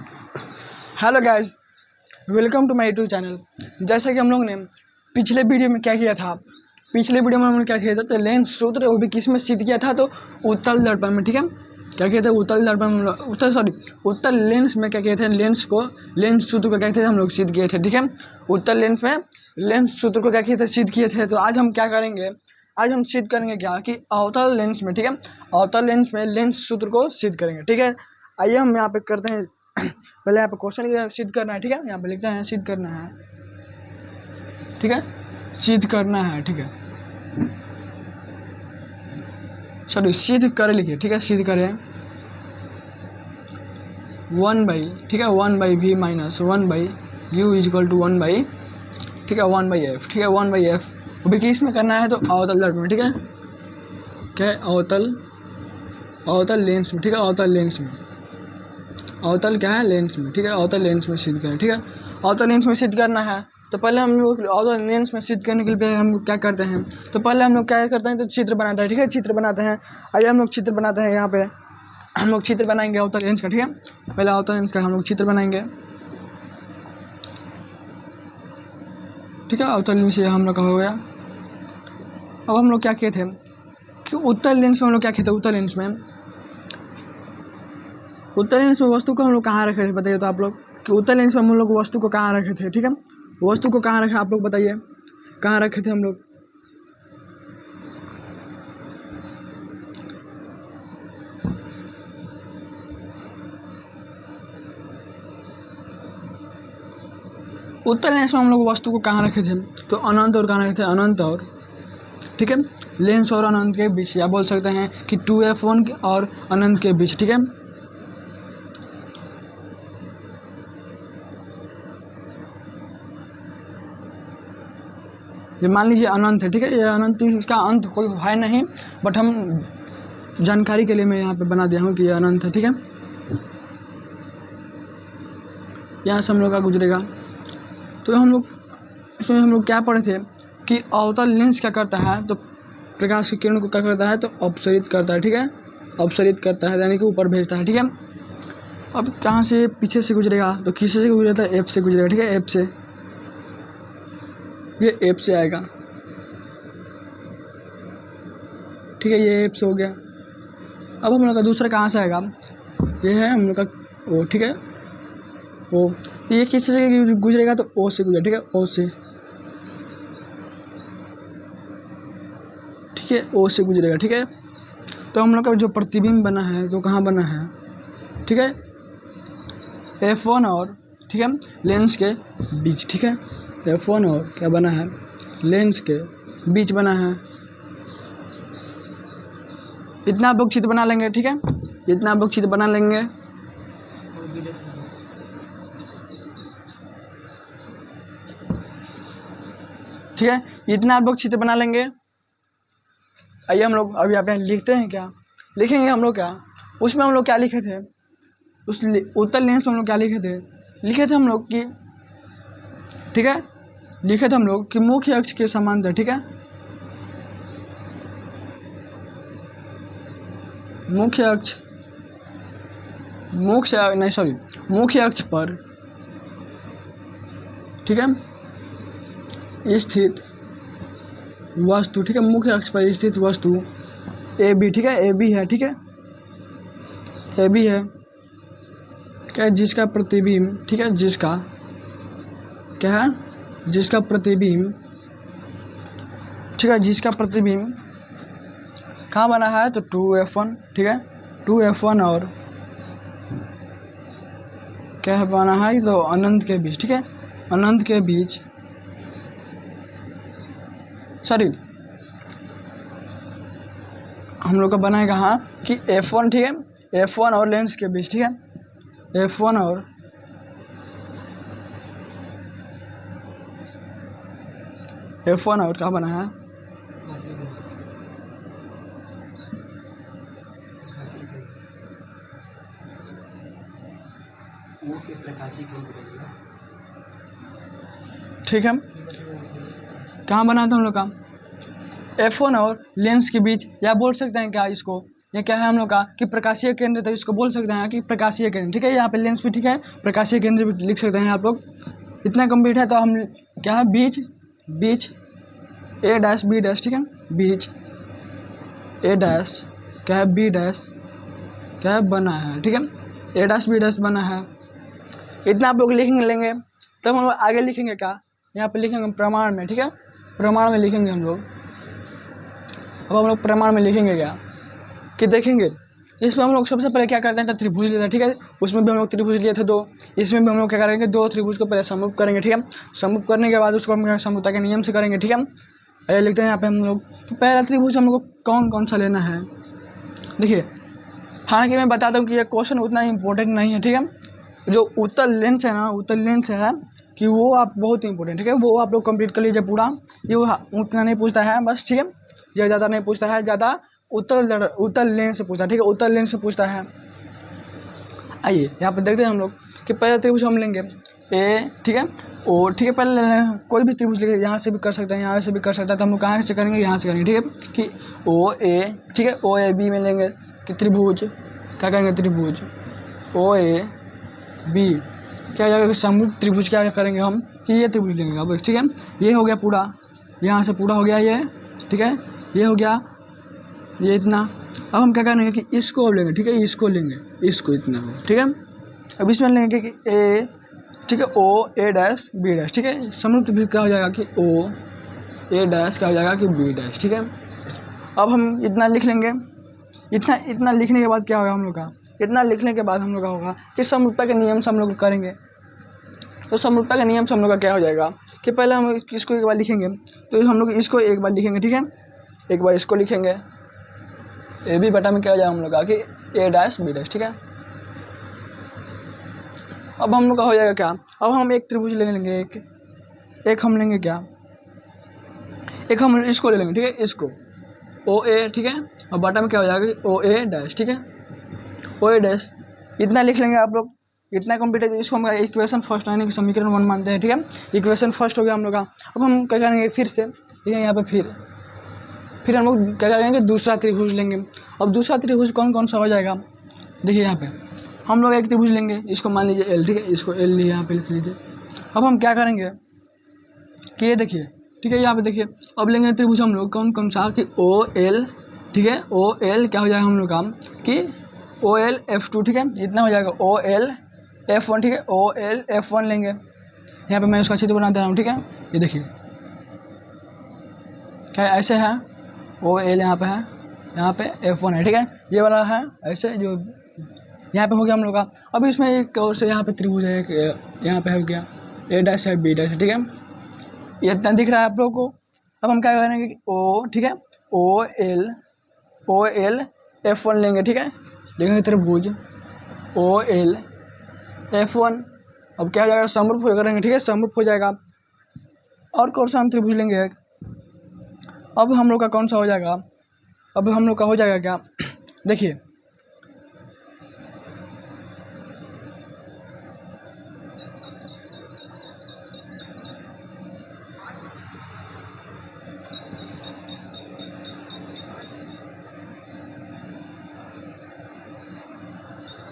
Hello guys, welcome to my YouTube channel. जैसा कि हम लोग ने पिछले वीडियो में क्या किया था, पिछले वीडियो में हमने क्या किया था तो लेंस सूत्र वो भी किस में सिद्ध किया था, तो उत्तल दर्पण में। ठीक है, क्या किया था उत्तल दर्पण में, उत्तल लेंस में क्या किए थे, लेंस सूत्र को क्या किए थे हम लोग सिद्ध किए थे। ठीक है, उत्तल लेंस में लेंस सूत्र को क्या किए थे, सिद्ध किए थे। तो आज हम क्या करेंगे, आज हम सिद्ध करेंगे क्या कि अवतल लेंस में, ठीक है, अवतल लेंस में लेंस सूत्र को सिद्ध करेंगे। ठीक है, आइए हम यहाँ पे करते हैं। पहले यहाँ पे क्वेश्चन सिद्ध करना है। ठीक है, यहाँ पे लिखते हैं सिद्ध करना है। ठीक है, सिद्ध करना है। ठीक है, सॉरी सिद्ध करे लिखिए। ठीक है, सिद्ध करें 1/, ठीक है, 1/v minus 1/u equal to 1/, ठीक है, 1/f। ठीक है, 1/f वो भी किस में करना है, तो अवतल दर्पण में। ठीक है, क्या है, अवतल लेंस में। ठीक है, अवतल लेंस में, अवतल क्या है, लेंस में। ठीक है, अवतल लेंस में सिद्ध करें। ठीक है, अवतल लेंस में सिद्ध करना है। तो पहले हम लोग अवतल लेंस में सिद्ध करने के लिए हम क्या करते हैं, तो पहले हम लोग क्या करते हैं, तो चित्र बनाते हैं। ठीक है, चित्र बनाते हैं। आइए हम लोग चित्र बनाते हैं। यहाँ पे हम लोग चित्र बनाएंगे अवतल लेंस का। ठीक है, पहले अवतल लेंस का हम लोग चित्र बनाएंगे। ठीक है, अवतल लेंस ये हम लोग का हो गया। अब हम लोग क्या किए थे कि उत्तल लेंस में हम लोग क्या किए थे, उत्तल लेंस में वस्तु को हम लोग कहाँ रखे थे, बताइए तो आप लोग कि उत्तल लेंस में हम लोग वस्तु को कहाँ रखे थे। ठीक है, वस्तु को कहाँ रखे आप लोग बताइए, कहाँ रखे थे हम लोग। उत्तल लेंस में हम लोग वस्तु को कहाँ रखे थे, तो अनंत और कहाँ रखे थे, अनंत और, ठीक है, लेंस और अनंत के बीच, या बोल सकते हैं कि 2f1 और अनंत के बीच। ठीक है, ये मान लीजिए अनंत है। ठीक है, ये अनंत, इसका अंत कोई है नहीं, बट हम जानकारी के लिए मैं यहाँ पे बना दिया हूँ कि ये अनंत है। ठीक है, यहाँ से हम लोग का गुजरेगा। तो हम लोग इसमें हम लोग क्या पढ़े थे कि अवतल लेंस क्या करता है, तो प्रकाश की किरण को क्या करता है, तो अपसरित करता है। ठीक है, अपसरित करता है, यानी कि ऊपर भेजता है। ठीक है, अब कहाँ से, पीछे से गुजरेगा, तो किसी से गुजरेगा, एफ से गुजरेगा। ठीक है, एफ से, ये एफ से आएगा। ठीक है, ये एफ से हो गया। अब हम लोग का दूसरा कहाँ से आएगा, ये है हम लोग का ओ। ठीक है, ओ, ये किसी से गुजरेगा, तो ओ से गुजरेगा। ठीक है, ओ से, ठीक है, ओ से गुजरेगा। ठीक है, तो हम लोग का जो प्रतिबिंब बना है, तो कहाँ बना है, ठीक है, F1 और, ठीक है, लेंस के बीच। ठीक है, F1 और क्या बना है, लेंस के बीच बना है। इतना आप लोग चित्र बना लेंगे। ठीक है, इतना आप लोग चित्र बना लेंगे। ठीक है, इतना आप लोग चित्र बना लेंगे। आइए हम लोग अब यहाँ पे लिखते हैं, क्या लिखेंगे हम लोग, क्या उसमें हम लोग क्या लिखे थे, उस उत्तल लेंस में हम लोग क्या लिखे थे हम लोग कि, ठीक है, लिखे थे हम लोग कि मुख्य अक्ष के समांतर। ठीक है, मुख्य अक्ष पर, ठीक है, स्थित वस्तु, ठीक है, मुख्य अक्ष पर स्थित वस्तु ए बी, ठीक है, ए बी है। ठीक है, ए बी है, क्या है, जिसका प्रतिबिंब, ठीक है, जिसका क्या है, जिसका प्रतिबिंब, ठीक है, जिसका प्रतिबिंब कहाँ बना है, तो 2f1। ठीक है, 2f1 और क्या है बना है, तो अनंत के बीच। ठीक है, अनंत के बीच, सॉरी हम लोग का बना है कहाँ कि F1, ठीक है, F1 और लेंस के बीच। ठीक है, F1 और क्या बना है, ठीक है, कहाँ बना था हम लोग का, F1 और लेंस के बीच, या बोल सकते हैं क्या इसको ये क्या है हम लोग का कि प्रकाशीय केंद्र, तो इसको बोल सकते हैं कि प्रकाशीय केंद्र, ठीक है। यहाँ पे लेंस भी ठीक है, प्रकाशीय केंद्र भी लिख सकते हैं आप लोग। इतना कंप्लीट है तो हम क्या है बीच ए डैश बी डैश, ठीक है, बीच ए डैश क्या है बी डैश क्या है बना है, ठीक है, ए डैश बी डैश बना है। इतना आप लोग लिखेंगे लेंगे, तब हम लोग आगे लिखेंगे क्या, यहाँ पे लिखेंगे प्रमाण में, ठीक है, प्रमाण में लिखेंगे हम लोग। अब हम लोग प्रमाण में लिखेंगे क्या कि देखेंगे इसमें हम लोग सबसे पहले क्या करते हैं तो त्रिभुज लेते हैं, ठीक है। उसमें भी हम लोग त्रिभुज लिए थे 2, इसमें भी हम लोग क्या करेंगे 2 त्रिभुज को पहले समरूप करेंगे, ठीक है। समरूप करने के बाद उसको हम समरूपता के नियम से करेंगे, ठीक है। पहले लिखते हैं यहाँ पे हम लोग कि पहला त्रिभुज हम लोग को कौन कौन सा लेना है। देखिए हालांकि मैं बताता हूँ कि ये क्वेश्चन उतना इम्पोर्टेंट नहीं है, ठीक है। जो उत्तल लेंस है ना, उत्तल लेंस है कि वो आप बहुत इंपॉर्टेंट, ठीक है, वो आप लोग कंप्लीट कर लीजिए पूरा। ये उतना नहीं पूछता है बस, ठीक है, ये ज़्यादा नहीं पूछता है, ज़्यादा उत्तल लेंस से पूछता है, ठीक है, उत्तल लेंस से पूछता है। आइए यहाँ पर देखते हैं हम लोग कि पहला त्रिभुज हम लेंगे ए, ठीक है, ओ, ठीक है, पहले कोई भी त्रिभुज लेंगे, यहाँ से भी कर सकते हैं, यहाँ से भी कर सकते हैं, तो हम लोग कहाँ से करेंगे, यहाँ से करेंगे, ठीक है, कि ओ ए, ठीक है, ओ ए बी में लेंगे कि त्रिभुज क्या करेंगे, त्रिभुज ओ ए बी क्या हो जाएगा, समरूप त्रिभुज क्या करेंगे हम कि ये त्रिभुज लेंगे अब, ठीक है। ये हो गया पूरा, यहाँ से पूरा हो गया ये, ठीक है, ये हो गया ये इतना। अब हम क्या करेंगे कि इसको अब लेंगे, ठीक है, इसको लेंगे, इसको इतना हो, ठीक है। अब इसमें लेंगे कि ए, ठीक है, ओ ए डैश बी डैश, ठीक है, समरूप त्रिभुज क्या हो जाएगा कि ओ ए डैश क्या हो जाएगा कि बी डैश, ठीक है। अब हम इतना लिख लेंगे, इतना लिखने के बाद क्या होगा हम लोग का, इतना लिखने के बाद हम लोग का होगा कि समरूपता के नियम से हम लोग करेंगे। तो समरूपता के नियम से हम लोग का क्या हो जाएगा कि पहले हम इसको एक बार लिखेंगे, तो हम लोग इसको एक बार लिखेंगे, ठीक है, एक बार इसको लिखेंगे, ए बी बटा में क्या हो जाएगा हम लोग का कि ए डैश बी डैश, ठीक है। अब हम लोग का हो जाएगा क्या, अब हम एक त्रिभुज ले लेंगे, एक हम लेंगे क्या, एक हम इसको ले लेंगे, ठीक है, इसको ओ ए, ठीक है, और बटा में क्या हो जाएगा ओ ए डैश, ठीक है, ओ ए डैश। इतना लिख लेंगे आप लोग, इतना कंप्लीट है। इसको हम इक्वेशन फर्स्ट यानी कि समीकरण 1 मानते हैं, ठीक है, इक्वेशन फर्स्ट हो गया हम लोग का। अब हम क्या करेंगे फिर से, ठीक है, यहाँ पे फिर हम लोग क्या करेंगे दूसरा त्रिभुज लेंगे। अब दूसरा त्रिभुज कौन कौन सा हो जाएगा, देखिए यहाँ पे हम लोग एक त्रिभुज लेंगे, इसको मान लीजिए एल, ठीक है, इसको एल लिए यहाँ पे लिख लीजिए। अब हम क्या करेंगे कि ये देखिए, ठीक है, यहाँ पे देखिए, अब लेंगे त्रिभुज हम लोग कौन कौन सा कि ओ एल, ठीक है, ओ एल क्या हो जाएगा हम लोग का कि ओ एल F2, ठीक है, इतना हो जाएगा ओ एल F1, ठीक है, ओ एल F1 लेंगे। यहाँ पे मैं उसका चित्र बना दे रहा हूँ, ठीक है, ये देखिए क्या ऐसे है, ओ एल यहाँ पे है, यहाँ पे F1 है, ठीक है, ये वाला है ऐसे जो यहाँ पे हो गया हम लोग का। अब इसमें एक और से यहाँ पे त्रिभुज है, यहाँ पे हो गया ए डैश है बी डैश, ठीक है, ये इतना दिख रहा है आप लोगों को। अब हम क्या करेंगे कि ओ, ठीक है, ओ एल F1 लेंगे, ठीक है, लेंगे त्रिभुज ओ एल F1। अब क्या हो जाएगा समरूप करेंगे, ठीक है, समरूप हो जाएगा। और कौन सा हम त्रिभुज लेंगे, अब हम लोग का कौन सा हो जाएगा, अब हम लोग का हो जाएगा क्या, देखिए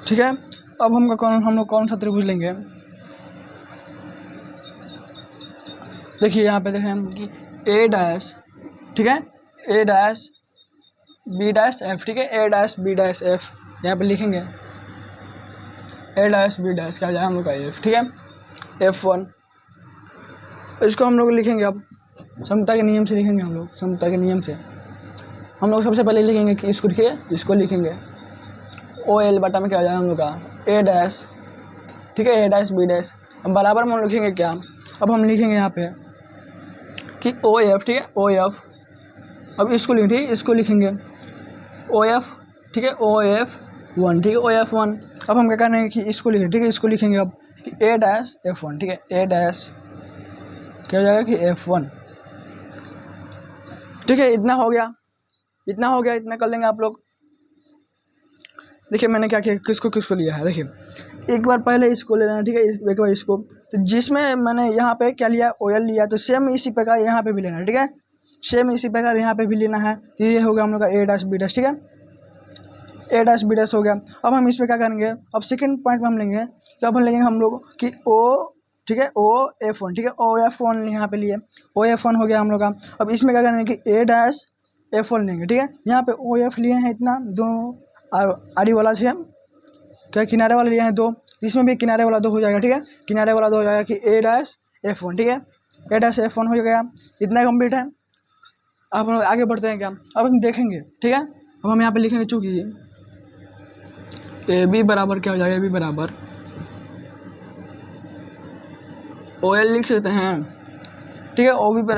ठीक है। अब हम लोग कौन सा त्रिभुज लेंगे, देखिए यहाँ पे देख रहे हैं हम कि ए डैश, ठीक है, ए डैश बी डैश एफ, ठीक है, ए डैश बी डैश एफ, यहाँ पे लिखेंगे ए डैश बी डैश क्या हो जाएगा हम लोग का एफ, ठीक है, F1। इसको हम लोग लिखेंगे अब समता के नियम से लिखेंगे, हम लोग समता के नियम से हम लोग सबसे पहले लिखेंगे कि इसको लिखिए, इसको लिखेंगे ओ एल बटा में क्या हो जाएगा हम लोग का ए डैश, ठीक है, ए डैश बी डैश। अब बराबर में हम लिखेंगे क्या, अब हम लिखेंगे यहाँ पे कि ओ एफ, ठीक है, ओ एफ। अब इसको लिखेंगे, इसको लिखेंगे ओ एफ, ठीक है, ओ एफ 1, ठीक है, ओ एफ 1। अब हम क्या करेंगे कि इसको लिखेंगे, ठीक है, इसको लिखेंगे अब कि ए डैश F1, ठीक है, ए डैश क्या हो जाएगा कि F1, ठीक है, इतना हो गया, इतना कर लेंगे आप लोग। देखिए मैंने क्या किया, किसको लिया है, देखिए एक बार पहले इसको ले लेना, ठीक है, एक बार इसको, तो जिसमें मैंने यहाँ पे क्या लिया ओ एल लिया, तो सेम इसी प्रकार यहाँ पे भी लेना है, ठीक है, सेम इसी प्रकार यहाँ पे भी लेना है। तो ये होगा हम लोग का ए डैश बी डैश, ठीक है, ए डैश बी डैश हो गया। अब हम इसमें क्या करेंगे, अब सेकंड पॉइंट में हम लेंगे, तो अब हम लेंगे हम लोग कि ओ, ठीक है, ओ एफ वन, ठीक है, ओ एफ वन यहाँ पे लिए, ओ एफ वन हो गया हम लोग का। अब इसमें क्या करेंगे कि ए डैश एफ वन लेंगे, ठीक है। यहाँ पे ओ एफ लिए हैं इतना, दो आड़ी वाला है, क्या किनारे वाला लिए हैं दो, इसमें भी किनारे वाला दो हो जाएगा, ठीक है, किनारे वाला दो हो जाएगा कि ए डैश एफ वन, ठीक है, ए डैश एफ वन हो गया। इतना कंप्लीट है। अब हम आगे बढ़ते हैं क्या, अब हम देखेंगे, ठीक है। अब हम यहाँ पे लिखेंगे, चूंकि ए बी बराबर क्या हो जाएगा, ए बी बराबर ओ एल लिख सकते हैं, ठीक है,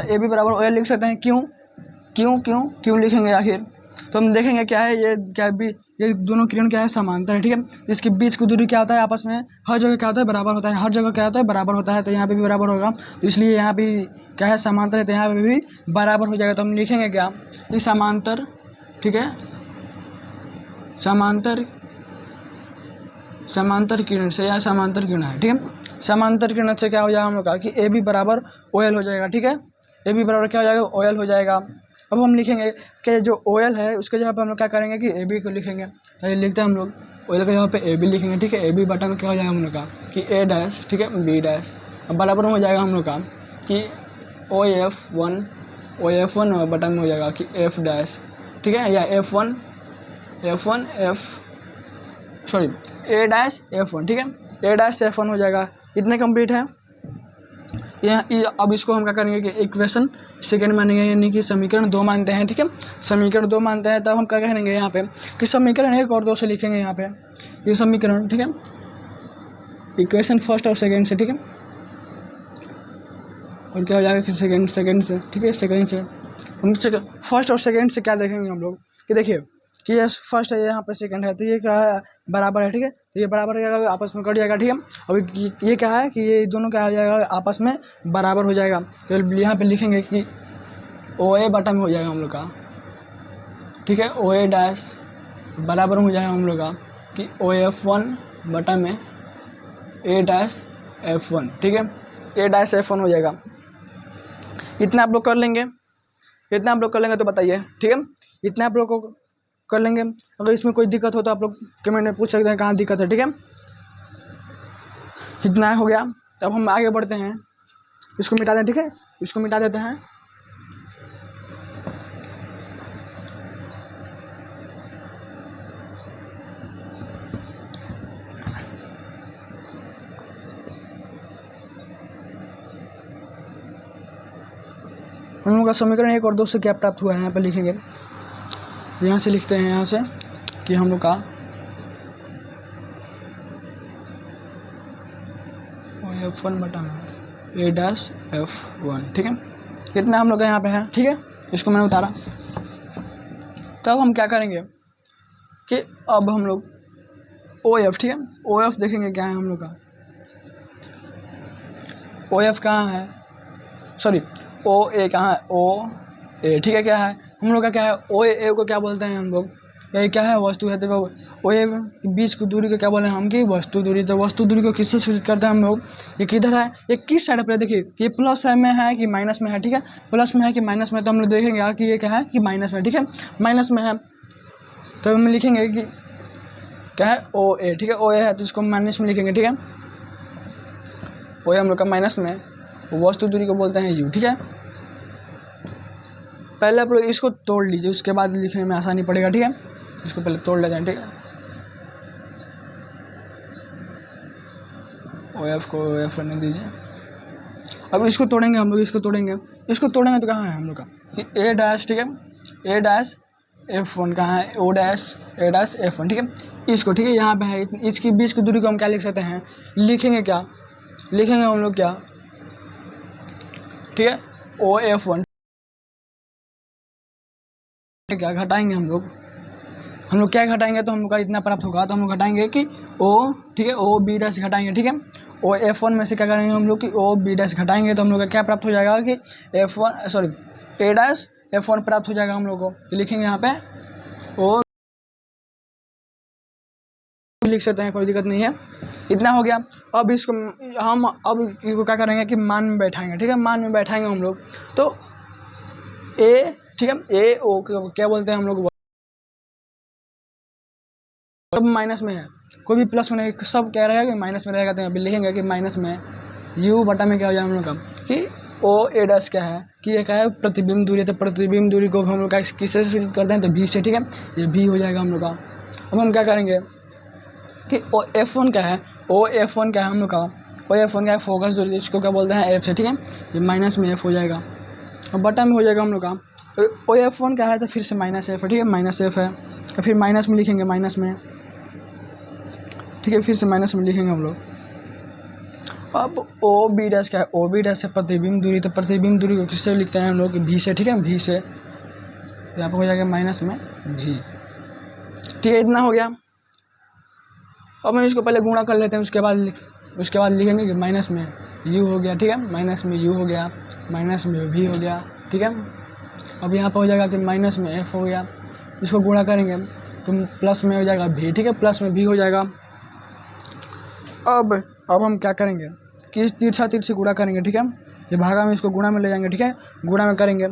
ए बी बराबर ओ एल लिख सकते हैं। क्यों क्यों क्यों क्यों लिखेंगे आखिर, तो हम देखेंगे क्या है, ये क्या बी, ये दोनों किरण क्या है, समांतर है, ठीक है। इसके बीच की दूरी क्या होता है आपस में, हर जगह क्या होता है, बराबर होता है, हर जगह क्या होता है, बराबर होता है, तो यहाँ पे भी बराबर होगा, तो इसलिए यहाँ भी क्या है, समांतर है, तो यहाँ पे भी बराबर हो जाएगा। तो हम लिखेंगे क्या, ये समांतर, ठीक है, समांतर किरण से, या समांतर किरण है, ठीक है, समांतर किरण से क्या हो जाएगा हम लोग का कि ए बी बराबर ओ एल हो जाएगा, ठीक है, ए बी बराबर क्या हो जाएगा, ओ एल हो जाएगा। अब हम लिखेंगे कि जो ओ एल है उसके जगह पे हम लोग क्या करेंगे कि ए बी को लिखेंगे, तो ये लिखते हैं हम लोग, ओ एल के जगह पे ए बी लिखेंगे, ठीक है, ए बी बटा में क्या हो जाएगा हम लोग का कि ए डैश, ठीक है, बी डैश, अब बराबर हो जाएगा हम लोग का कि ओ एफ वन बटा में हो जाएगा कि एफ डैश, ठीक है, या ए डैश एफ वन, ठीक है, ए डैश एफ वन हो जाएगा। इतने कंप्लीट है। अब इसको हम क्या करेंगे कि इक्वेशन सेकंड मानेंगे, यानी कि समीकरण 2 मानते हैं, ठीक है, समीकरण 2 मानते हैं। तब हम क्या करेंगे यहाँ पे कि समीकरण 1 और 2 से लिखेंगे यहाँ पे ये समीकरण, ठीक है, इक्वेशन फर्स्ट और सेकंड से, ठीक है, और क्या हो जाएगा कि सेकंड से, ठीक है, सेकंड से हम फर्स्ट और सेकंड से क्या देखेंगे हम लोग कि देखिए कि ये फर्स्ट है, यहाँ पे सेकंड है, तो ये क्या है, बराबर है, ठीक है, तो ये बराबर हो जाएगा, आपस में कट जाएगा, ठीक है। अब ये क्या है कि ये दोनों क्या हो जाएगा, आपस में बराबर हो जाएगा, तो यहाँ पे लिखेंगे कि ओ ए बटा में हो जाएगा हम लोग का, ठीक है, ओ ए डैश बराबर हो जाएगा हम लोग का कि ओ एफ वन बटा में ए डैश एफ वन, ठीक है, ए डैश एफ वन हो जाएगा। इतना आप लोग कर लेंगे, तो बताइए, ठीक है, इतना आप लोग को कर लेंगे। अगर इसमें कोई दिक्कत हो तो आप लोग कमेंट में पूछ सकते हैं कहाँ दिक्कत है, ठीक है। इतना हो गया। अब हम आगे बढ़ते हैं, इसको मिटा दें, ठीक है, इसको मिटा देते हैं। हम लोग का समीकरण 1 और 2 से क्या प्राप्त हुआ है, यहाँ पर लिखेंगे, यहाँ से लिखते हैं, यहाँ से कि हम लोग का एफ वन बटा में ए डैश एफ वन, ठीक है, इतना हम लोग का यहाँ पे है, ठीक है, इसको मैंने उतारा। तब हम क्या करेंगे कि अब हम लोग ओ एफ, ठीक है, ओ एफ देखेंगे क्या है हम लोग का, ओ एफ कहाँ है, सॉरी ओ ए कहाँ है, ओ ए, ठीक है, क्या है हम लोग का, क्या है ओ ए को क्या बोलते हैं हम लोग, ये क्या है, वस्तु है, तो ओ ए बीच की दूरी को क्या बोले हैं हम कि वस्तु दूरी। तो वस्तु दूरी को किससे सूचित करते हैं हम लोग, ये किधर है, ये किस साइड पर है, देखिए ये प्लस में है कि माइनस में है, ठीक है, प्लस में है कि माइनस में, तो हम लोग देखेंगे कि ये क्या है कि माइनस में, ठीक है, माइनस में है, तो हम लिखेंगे कि क्या है ओ ए, ठीक है, ओ ए है तो इसको माइनस में लिखेंगे, ठीक है, ओ ए हम लोग का माइनस में, वस्तु दूरी को बोलते हैं यू, ठीक है। पहले आप लोग इसको तोड़ लीजिए, उसके बाद लिखने में आसानी पड़ेगा, ठीक है, इसको पहले तोड़ लेते हैं, ठीक है, ओ एफ को ओ एफ करने दीजिए। अब इसको तोड़ेंगे हम लोग, इसको तोड़ेंगे तो कहाँ है हम लोग का कि ए डैश, ठीक है, ए डैश एफ वन कहाँ है, ओ डैश ए डैश एफ वन, ठीक है, इसको, ठीक है, यहाँ पे है, इसकी बीच की दूरी को हम क्या लिख सकते हैं, लिखेंगे क्या, लिखेंगे हम लोग क्या, ठीक है, ओ एफ वन, क्या घटाएंगे हम लोग क्या घटाएंगे, तो हम लोग का इतना प्राप्त होगा, तो हम लोग घटाएंगे कि ओ, ठीक है, ओ बी डैश घटाएंगे, ठीक है, ओ एफ वन में से क्या करेंगे हम लोग कि ओ बी डैश घटाएंगे, तो हम लोग का क्या प्राप्त हो जाएगा कि एफ वन, सॉरी ए डैश एफ वन प्राप्त हो जाएगा हम लोग को, तो लिखेंगे यहाँ पे ओ लिख सकते हैं, कोई दिक्कत नहीं है। इतना हो गया। अब इसको हम इसको क्या करेंगे कि मान में बैठाएंगे, ठीक है, मान में बैठाएंगे हम लोग, तो ए, ठीक है, ए ओ क्या बोलते हैं हम लोग सब माइनस में है, कोई भी प्लस में नहीं, सब कह रहेगा कि माइनस में रहेगा, तो यहाँ पे लिखेंगे कि माइनस में यू बटा में क्या हो जाएगा हम लोग का कि ओ ए डैश क्या है कि ये क्या है प्रतिबिंब दूरी है, तो प्रतिबिंब दूरी को हम लोग का किससे सूचित करते हैं, तो भी से, ठीक है, ये भी हो जाएगा हम लोग का। अब हम क्या करेंगे कि ओ F1 क्या है, ओ F1 क्या है हम लोग का, ओ F1 क्या है फोकस दूरी, इसको क्या बोलते हैं F से, ठीक है, ये माइनस में F हो जाएगा और बटा में हो जाएगा हम लोग का। ओ F1 क्या है तो फिर से माइनस F है, ठीक है, माइनस F है, तो फिर माइनस में लिखेंगे, माइनस में, ठीक है, फिर से माइनस में लिखेंगे हम लोग। अब ओ बी डैश क्या है, ओ बी डैश है प्रतिबिंब दूरी, तो प्रतिबिंब दूरी को किससे लिखते हैं हम लोग, भी से, ठीक है, भी से, यहाँ पर हो जाएगा माइनस में भी, ठीक है, इतना हो गया। अब हम इसको पहले गुणा कर लेते हैं, उसके बाद लिखेंगे कि माइनस में यू हो गया, ठीक है, माइनस में यू हो गया, माइनस में भी हो गया, ठीक है। अब यहाँ पर हो जाएगा कि माइनस में एफ हो गया, इसको गुणा करेंगे तो प्लस में हो जाएगा भी, ठीक है, प्लस में भी हो जाएगा। अब हम क्या करेंगे कि इस तिरछा तीर से गुणा करेंगे, ठीक है, ये भागा में इसको गुणा में ले जाएंगे, ठीक है, गुणा में करेंगे,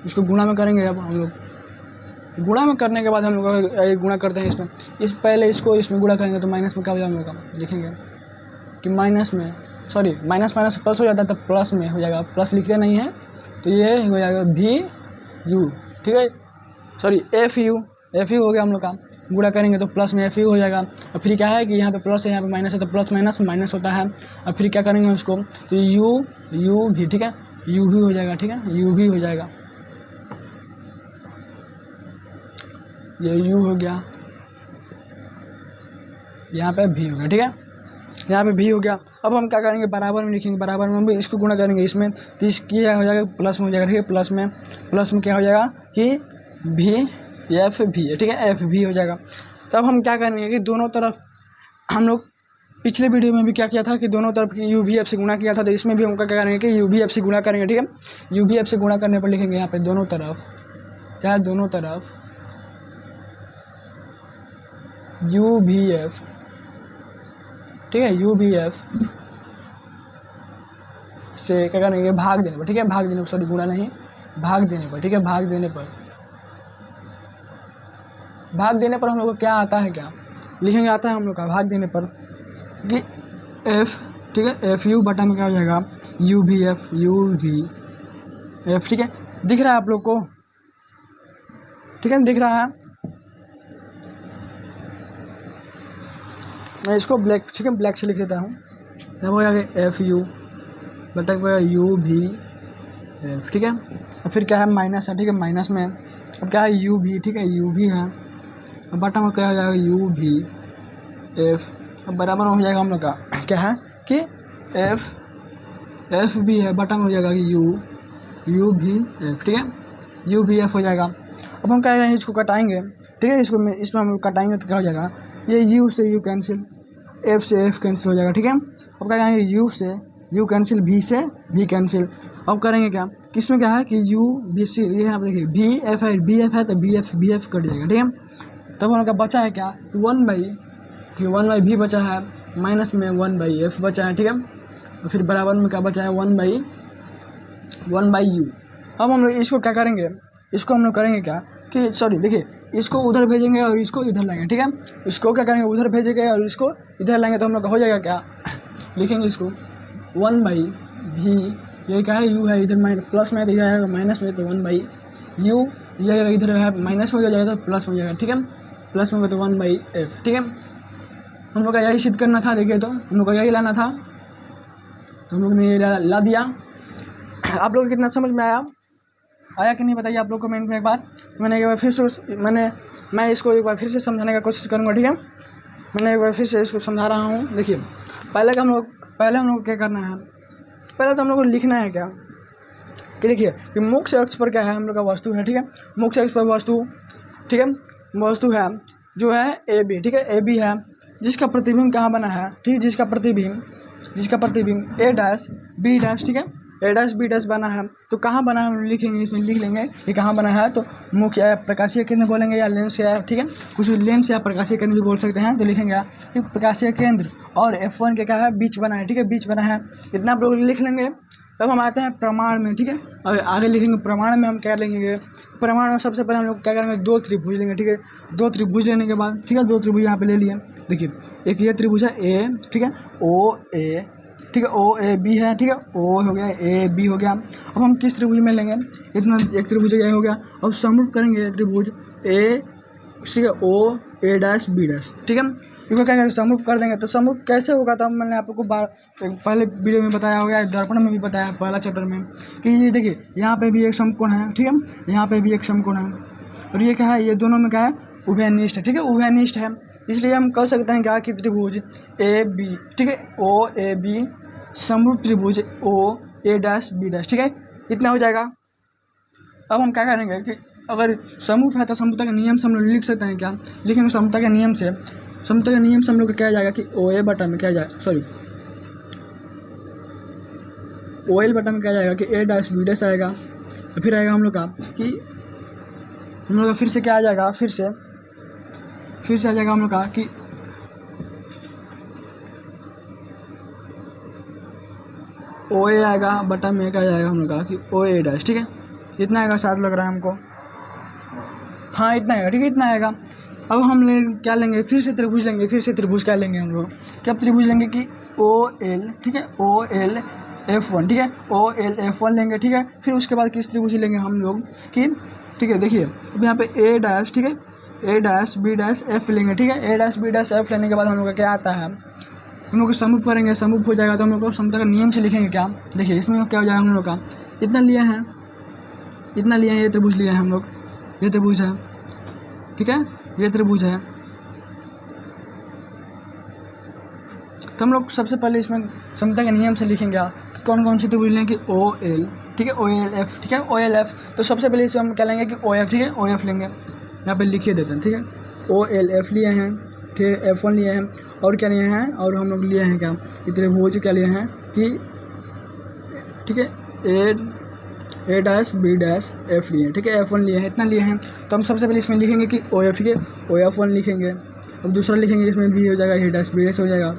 इसको गुणा में करेंगे। अब हम लोग गुणा में करने के बाद हम लोग गुणा करते हैं इसमें, पहले इसको इसमें गुणा करेंगे तो माइनस में क्या हो जाएगा हम लोग का, लिखेंगे कि माइनस में, सॉरी माइनस प्लस हो जाता है तो प्लस में हो जाएगा, प्लस लिखते नहीं है तो ये हो जाएगा भी यू, ठीक है, सॉरी एफ यू हो गया हम लोग का। गुणा करेंगे तो प्लस में एफ यू हो जाएगा, और फिर क्या है कि यहाँ पे प्लस है, यहाँ पे माइनस है, तो प्लस माइनस माइनस होता है। और फिर क्या करेंगे उसको, तो यू भी, ठीक है, यू भी हो जाएगा, ठीक है, यू भी हो जाएगा, ये यू हो गया, यहाँ पे भी हो गया, ठीक है, यहाँ पे भी हो गया। अब हम क्या करेंगे, बराबर में लिखेंगे, बराबर में हम इसको गुणा करेंगे इसमें, तो इसकी क्या हो जाएगा, प्लस में हो जाएगा, ठीक है, प्लस में क्या हो जाएगा कि भी एफ भी है, ठीक है, एफ भी हो जाएगा। तब हम क्या करेंगे कि दोनों तरफ, हम लोग पिछले वीडियो में भी क्या किया था कि दोनों तरफ की यू भी एफ से गुणा किया था, तो इसमें भी हम क्या करेंगे कि यू भी एफ से गुणा करेंगे, ठीक है, यू भी एफ से गुणा करने पर लिखेंगे यहाँ पे दोनों तरफ, क्या है, दोनों तरफ यू भी एफ, ठीक है, यू भी एफ से क्या करेंगे, भाग देने पर, ठीक है, भाग देने पर, सॉरी गुणा नहीं, भाग देने पर, ठीक है, भाग देने पर हम लोग को क्या आता है, क्या लिखेंगे, आता है हम लोग का भाग देने पर कि एफ, ठीक है, एफ यू बटा में क्या हो जाएगा, यू भी एफ ठीक है, दिख रहा है आप लोग को, ठीक है, दिख रहा है, मैं इसको ब्लैक, ठीक है, ब्लैक से लिख देता हूँ, तब हो जाएगा एफ यू बटा में यू भी एफ, ठीक है, और फिर क्या है माइनस है, ठीक है, माइनस में अब क्या है यू भी, ठीक है, यू भी है, अब बटा में क्या हो जाएगा यू भी एफ, अब बराबर में हो जाएगा हम लोग का क्या है कि एफ भी है, बटा में हो जाएगा कि यू भी एफ, ठीक है, यू भी एफ हो जाएगा। अब हम कह रहे हैं इसको कटाएंगे, ठीक है, इसमें हम कटाएंगे तो क्या हो जाएगा, ये यू से यू कैंसिल, एफ से एफ कैंसिल हो जाएगा, ठीक है। अब क्या करेंगे, यू से यू कैंसिल, भी से भी कैंसिल। अब करेंगे क्या, किसमें क्या है कि यू बी सी, ये यहाँ पे देखिए बी एफ है तो बी एफ कट जाएगा, ठीक है। तब उनका बचा है क्या, 1 भी बचा है, माइनस में 1/f बचा है, ठीक है, और फिर बराबर में क्या बचा है 1/u। अब हम लोग इसको क्या करेंगे, इसको हम लोग करेंगे क्या कि सॉरी देखिए, इसको उधर भेजेंगे और इसको इधर लाएंगे, ठीक है, इसको क्या करेंगे उधर भेजेंगे और इसको इधर लाएंगे, तो हम लोग का हो जाएगा क्या, लिखेंगे इसको 1/v, ये क्या है, u है, इधर प्लस में दिया है माइनस में, तो 1/u, ये इधर है माइनस में हो जाएगा तो प्लस में हो जाएगा, ठीक है, प्लस में तो 1/f, ठीक है। हम लोग का यही सिद्ध करना था, देखिए तो हम लोग को यही लाना था, तो हम लोग ने ये ला दिया। आप लोग को कितना समझ में आया कि नहीं बताइए आप लोग कमेंट में एक बार। मैंने एक बार फिर से मैं इसको एक बार फिर से समझाने का कोशिश करूँगा, ठीक है, मैंने एक बार फिर से इसको समझा रहा हूँ। देखिए पहले हम लोग क्या करना है, पहले तो हम लोग को लिखना है क्या कि देखिए कि मुख्य अक्ष पर क्या है, हम लोग का वस्तु है, ठीक है, मुख्य अक्ष पर वस्तु, ठीक है, वस्तु है जो है ए बी, ठीक है, ए बी है, जिसका प्रतिबिंब कहाँ बना है, ठीक है, जिसका प्रतिबिंब ए डैश बी डैश, ठीक है, ए डैश बी डैश बना है, तो कहाँ बना है लिखेंगे, इसमें लिख लेंगे ये कहाँ बना है, तो मुख्य प्रकाशीय केंद्र बोलेंगे या लेंस या, ठीक है, कुछ भी लेंस या प्रकाशीय केंद्र भी बोल सकते हैं, तो लिखेंगे कि प्रकाशीय केंद्र और F1 के क्या है, बीच बना है, ठीक है, बीच बना है, इतना आप लोग लिख लेंगे। तब हम आते हैं प्रमाण में, ठीक है, और आगे लिखेंगे प्रमाण में हम क्या लिखेंगे, प्रमाण में सबसे पहले हम लोग क्या करेंगे, दो त्रिभुज लेंगे, ठीक है। दो त्रिभुज लेने के बाद, ठीक है, दो त्रिभुज यहाँ पे ले लिए। देखिए एक ये त्रिभुज है ए, ठीक है, ओ ए, ठीक है, ओ ए बी है, ठीक है, ओ हो गया, ए बी हो गया। अब हम किस त्रिभुज में लेंगे, इतना एक त्रिभुज ये हो गया। अब समरूप करेंगे त्रिभुज ए, ठीक है, ओ ए डैश बी डैश, ठीक है। इसको क्या करेंगे, समरूप कर देंगे। तो समरूप कैसे होगा, तो मैंने आपको पहले वीडियो में बताया होगा, दर्पण में भी बताया पहला चैप्टर में कि ये देखिए यहाँ पे भी एक समकोण है, ठीक है, यहाँ पे भी एक समकोण है, और ये क्या है, ये दोनों में क्या है, उभयनिष्ठ है, ठीक है, उभयनिष्ठ है। इसलिए हम कह सकते हैं क्या कि त्रिभुज ए बी, ठीक है, ओ ए बी समरूप त्रिभुज ओ ए डैश बी डैश, ठीक है, इतना हो जाएगा। अब हम क्या करेंगे कि अगर समरूप है तो समरूपता का नियम से हम लोग लिख सकते हैं, क्या लिखेंगे, समरूपता के नियम से, समरूपता के नियम से हम लोग क्या जाएगा कि ओ ए बटा में क्या जाएगा, सॉरी ओ एल बटा में क्या जाएगा कि ए डैश बी डैश आएगा। और फिर आएगा हम लोग का कि हम लोग का फिर से क्या आ जाएगा, फिर से आ जाएगा हम लोग का कि ओ ए आएगा बटा में क्या जाएगा हम लोग का कि ओ ए डैश, ठीक है, इतना आएगा, शायद लग रहा है हमको, हाँ इतना आएगा, ठीक है, इतना आएगा। अब हम क्या लेंगे, फिर से त्रिभुज लेंगे, फिर से त्रिभुज क्या लेंगे हम लोग, क्या त्रिभुज लेंगे कि ओ एल, ठीक है, ओ एल F1, ठीक है, ओ एल F1 लेंगे, ठीक है। फिर उसके बाद किस त्रिभुज लेंगे हम लोग कि, ठीक है, देखिए अब यहाँ पे ए डैश, ठीक है, ए डैश बी डैश एफ लेंगे, ठीक है। ए डैश बी डैश एफ लेने के बाद हम लोग का क्या आता है, हम लोग समरूप करेंगे, समरूप हो जाएगा तो हम लोग को समरूपता का नियम से लिखेंगे क्या, देखिए इसमें क्या हो जाएगा हम लोग का, इतना लिए हैं, ये त्रिभुज लिया है हम लोग, ये त्रिभुज है, ठीक है, ये त्रिभुज है। तो हम लोग सबसे पहले इसमें समरूपता के नियम से लिखेंगे कौन कौन से त्रिभुज लेंगे कि ओ एल, ठीक है, ओ एल एफ, ठीक है, ओ एल एफ। तो सबसे पहले इसमें हम क्या लेंगे कि ओ एफ, ठीक है, ओ एफ लेंगे, यहाँ पे लिखिए देते हैं, ठीक है, ओ एल एफ लिए हैं, ठीक है, F1 लिए हैं, और क्या लिए हैं, और हम लोग लिए हैं क्या, त्रिभुज क्या लिए हैं कि, ठीक है, ए डैश बी डैश एफ लिए हैं, ठीक है, F1 लिए हैं, इतना लिए हैं। तो हम सबसे पहले इसमें लिखेंगे कि ओ एफ, ठीक है, ओ F1 लिखेंगे। अब दूसरा लिखेंगे, इसमें बी हो जाएगा, ए डैश बी डैश हो जाएगा,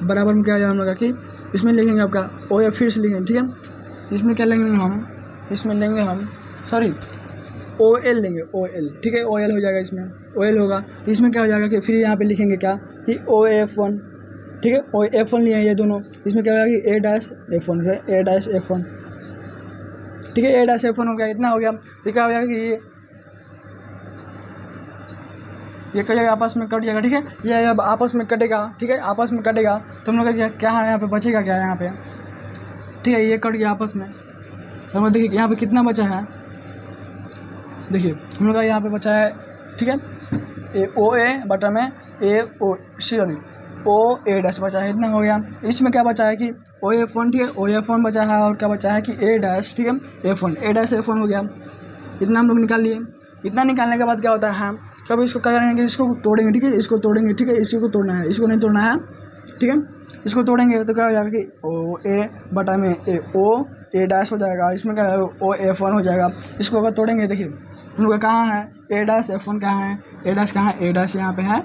बराबर में क्या हो जाएगा हम लोग का कि इसमें लिखेंगे आपका ओ एफ, फिर से लिखेंगे, ठीक है। इसमें क्या लेंगे हम, इसमें लेंगे हम, सॉरी ओ एल लेंगे, ओ एल, ठीक है, ओ एल हो जाएगा, इसमें ओ एल होगा। तो इसमें क्या हो जाएगा कि फिर यहाँ पे लिखेंगे क्या कि ओ F1, ठीक है, ओ F1 लिए हैं ये दोनों। इसमें क्या होगा कि ए डैश F1, ए डैश F1, ठीक है, ए डैश F1 हो गया, इतना हो गया। फिर क्या हो जाएगा कि ये क्या जाएगा, आपस में कट जाएगा, ठीक है, ये अब आपस में कटेगा, ठीक है, आपस में कटेगा। तो हम लोग का क्या है, यहाँ पे बचेगा क्या, यहाँ पे, ठीक है, ये कट गया आपस में। तो हम देखिए यहाँ पे कितना बचा है, देखिए हम लोग का यहाँ पे बचा है, ठीक है, ए ओ ए बटा में ए ओ, सॉरी ओ ए डैश बचा है, इतना हो गया। इसमें क्या बचा है कि ओ F1, ठीक है, ओ F1 बचा है, और क्या बचा है कि ए डैश, ठीक है, F1, ए डैश F1 हो गया, इतना हम लोग निकाल लिए। इतना निकालने के बाद क्या होता है, कब इसको क्या करेंगे, इसको तोड़ेंगे, ठीक है, इसको तोड़ेंगे, ठीक है, इसको तोड़ना है, इसको नहीं तोड़ना है, ठीक है, इसको तोड़ेंगे तो क्या हो जाएगा कि ओ ए बटा में ए ओ ए डैश हो जाएगा। इसमें क्या है, ओ F1 हो जाएगा। इसको अगर तोड़ेंगे, देखिए हम लोग कहाँ है, ए डैश F1 कहाँ है, ए डैश कहाँ है, ए डैश यहाँ पे है,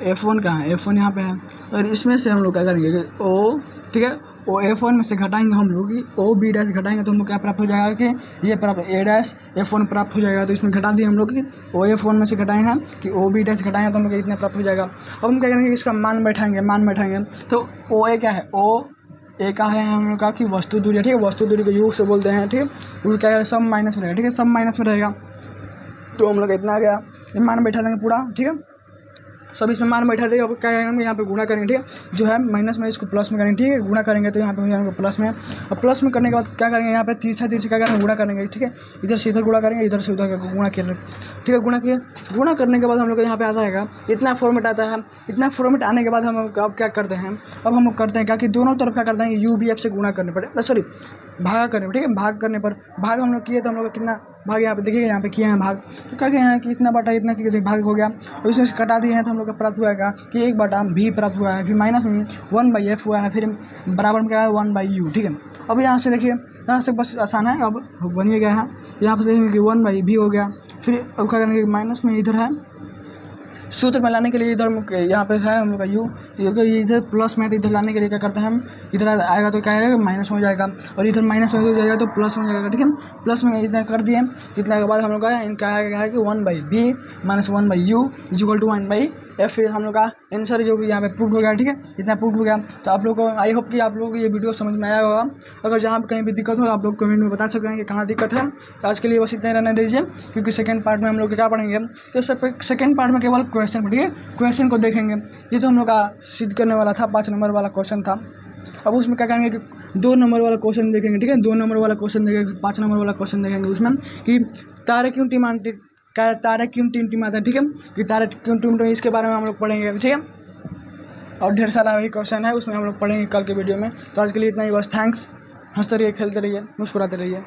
F1 कहाँ है, F1 यहाँ पे है। और इसमें से हम लोग क्या करेंगे कि ओ, ठीक है, ओ F1 में से घटाएंगे हम लोग कि ओ बी डैश घटाएंगे तो हम लोग क्या प्राप्त हो जाएगा कि ये प्राप्त ए डैश F1 प्राप्त हो जाएगा। तो इसमें घटा दिए हम लोग कि ओ F1 में से घटाए हैं कि ओ बी डैश घटाएंगे तो हम लोग इतना प्राप्त हो जाएगा। अब हम क्या करेंगे, इसका मान बैठाएंगे। तो ओ ए क्या है, ओ ए का है हम लोग का कि वस्तु दूरी, ठीक है, वस्तु दूरी को योग से बोलते हैं, ठीक है, वो क्या है, सब माइनस में रहेगा, ठीक है, सब माइनस में रहेगा। तो हम लोग इतना आ गया, ये मान बैठा देंगे पूरा, ठीक है, सब इसमें मान बैठा देंगे। अब क्या करेंगे, यहाँ पे गुणा करेंगे, ठीक है, जो है माइनस में इसको प्लस में करेंगे, ठीक है, गुणा करेंगे तो यहाँ पे हो जाएगा प्लस में। और प्लस में करने के बाद क्या करेंगे, यहाँ पे तिरछा क्या करेंगे, गुणा करेंगे, ठीक है, इधर से इधर गुणा करेंगे, इधर से उधर गुणा करेंगे, ठीक है, गुणा किए। गुणा करने के बाद हम लोग यहाँ पे आता है इतना फॉर्मेट आता है। इतना फॉर्मेट आने के बाद हम अब क्या करते हैं, अब हम लोग करते हैं क्या कि दोनों तरफ क्या करते हैं, UBF से गुणा करने पर, सॉरी भागा करने पर, ठीक है, भाग करने पर भाग हम लोग किए तो हम लोग का कितना भाग यहाँ पे देखिएगा, यहाँ पे किए हैं भाग, तो क्या किए हैं कि इतना बटा इतना कि भाग हो गया। और इसमें कटा दिए हैं तो हम लोग का प्राप्त हुआ है कि 1 बटा भी प्राप्त हुआ है, फिर माइनस में 1/F हुआ है, फिर बराबर में क्या है 1/U, ठीक है। अब यहाँ से देखिए, यहाँ से बस आसान है, अब बनिए गया है, यहाँ पर देखेंगे कि 1/B हो गया। फिर अब क्या करेंगे, माइनस में इधर है सूत्र में लाने के लिए इधर यहाँ पे है हम लोग का यू, इधर प्लस में, तो इधर लाने के लिए क्या करते हैं हम, इधर आएगा तो क्या आएगा माइनस में हो जाएगा, और इधर माइनस में हो जाएगा तो प्लस में हो जाएगा, ठीक है। प्लस में इतना कर दिए, इतना के बाद हम लोग का इनका है कि 1/b minus 1/u is equal to 1/f। फिर हम लोग का आंसर जो कि यहाँ पे प्रूव हो गया, ठीक है, इतना प्रूव हो गया। तो आप लोग को आई होप कि आप लोगों को ये वीडियो समझ में आया होगा। अगर जहाँ पे कहीं भी दिक्कत हो आप लोग कमेंट में बता सकते हैं कि कहाँ दिक्कत है। आज के लिए बस इतना ही रहने दीजिए, क्योंकि सेकंड पार्ट में हम लोग क्या पढ़ेंगे कि सेकंड पार्ट में केवल क्वेश्चन, ठीक है, क्वेश्चन को देखेंगे। ये तो हम लोग का सिद्ध करने वाला था, 5 नंबर वाला क्वेश्चन था। अब उसमें क्या करेंगे कि 2 नंबर वाला क्वेश्चन देखेंगे, ठीक है, 2 नंबर वाला क्वेश्चन देखेंगे, 5 नंबर वाला क्वेश्चन देखेंगे उसमें कि तारे क्यों टिमटिमाते हैं, ठीक है, कि तारे क्यों टिमटिमाते, इसके बारे में हम लोग पढ़ेंगे, ठीक है। और ढेर सारा वही क्वेश्चन है, उसमें हम लोग पढ़ेंगे कल के वीडियो में। तो आज के लिए इतना ही बस, थैंक्स। हंसते रहिए, खेलते रहिए, मुस्कुराते रहिए।